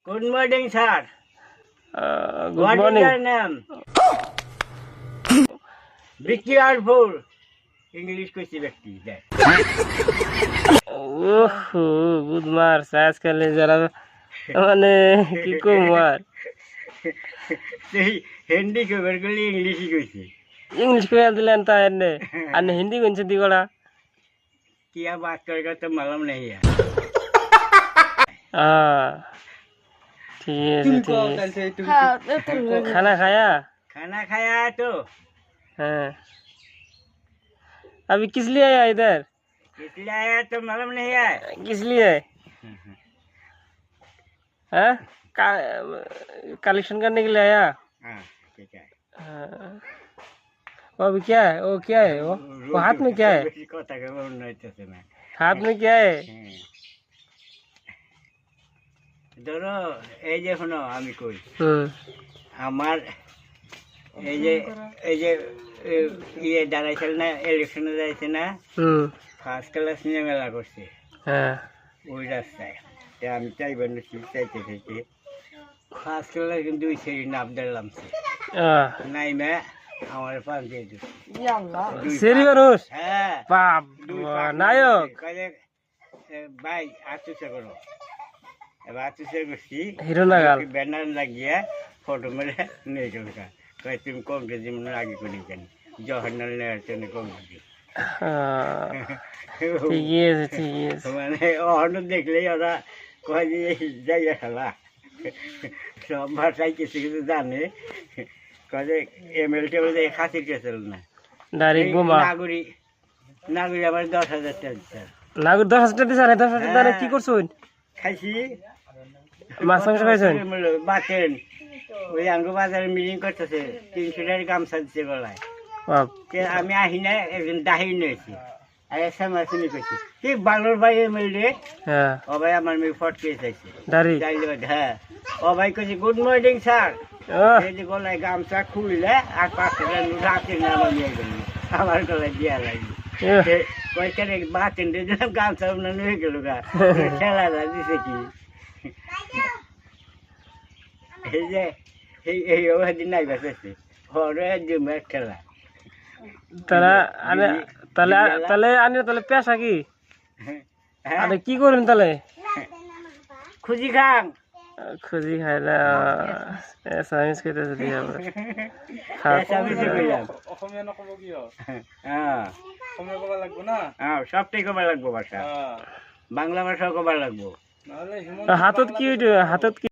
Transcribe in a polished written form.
Good morning, sir. Good What morning. is your name? Be careful. English কইছি ব্যক্তি দেখ good Mars আজকাল যারা মানে কি কুমার সেই হিন্দি কইবার গলি ইংলিশই কইছি इंग्लिश को दिलन ता एने अने हिंदी कोन से दिगोड़ा क्या बात करेगा तो मालूम नहीं है हां ठीक है खाना खाया खाना खाया तो हाँ अभी किस लिए आया इधर इसलिए आया तो मालूम नहीं है किस लिए हाँ कलेक्शन करने के लिए आया हाँ ठीक है हाँ। वो अभी क्या है वो क्या है वो हाथ में क्या है কথা কে বল নইতেছে না हाथ में क्या है ধরো এই যে শোনো আমি কই हम्म আমার এই যে ইয়ে দাঁড়াইছিল না ইলেকশনে যাইছে না ফার্স্ট ক্লাস নিয়ে মেলা করছে हाँ ওই রাস্তায় তা আমি চাইবার চাইতে চাইতে ফার্স্ট ক্লাস কিন্তু দুই সেরি নাপ দিলামছে নাই মে আমার পাঁচ দিয়ে দিচ্ছে सेरी बरोस হ্যাঁ बाप नायक কাজে ভাই আতুসে করো এবার আতুসে করছি হিরো নাগাল ব্যানার লাগিয়ে ফটো মেরে নিয়ে গেল কয় তুমি কংগ্রেস যেমন আগে করে কেন জওহরলাল নেওয়ার জন্য কংগ্রেস ঠিক আছে মানে অন্য দেখলেই ওরা কয় যে জায়গা খেলা সব ভাষায় কিছু কিছু জানে কয় যে এমএল টেবল খাসির কেছিল না ডাইরেক্ট বোমা নাগরি আমার 10,000 টাকা দিচ্ছে নাগর 10,000 টাকা দিছে 10,000 টাকা কি করছুন খাইছি মাছ মাংস খাইছেন বাতেন ওই আঙ্গু বাজারে মিটিং করতেছে 300 টাকার গামছা দিচ্ছে গলায় বাপ আমি আহি না একজন দাহি নিয়েছি আর সামাসিনি করছি ঠিক বাংলোর ভাই এমএলএ হ্যাঁ ও ভাই আমার মেয়ে ফট পেয়ে চাইছে দাড়ি হ্যাঁ ও ভাই কইছে গুড মর্নিং স্যার এই যে গলায় গামছা খুললে আর পাশে রাতের নাম নিয়ে গেল আমার গলায় দিয়া লাগবে কয়েকটা বাতেন দিলাম গামছা উন্নয়ন হয়ে গেল গা খেলা দিছে কি এই যে এই ওদিন নাই বাঁচেছে হরে জুমের খেলা তাহলে আরে তাহলে তাহলে আনি তাহলে পেশা কি আরে কি করেন তাহলে খুশি খান খুঁজি খাই না এসামিস কইতেছে দিয়া এসামিসে কইলাম অসমীয়া নকব কিয় হ্যাঁ অসমীয়া কবা লাগবো না হ্যাঁ সবটাই কবার লাগবো ভাষা বাংলা ভাষাও কবার লাগবো নহলে হাতত কি হাতত কি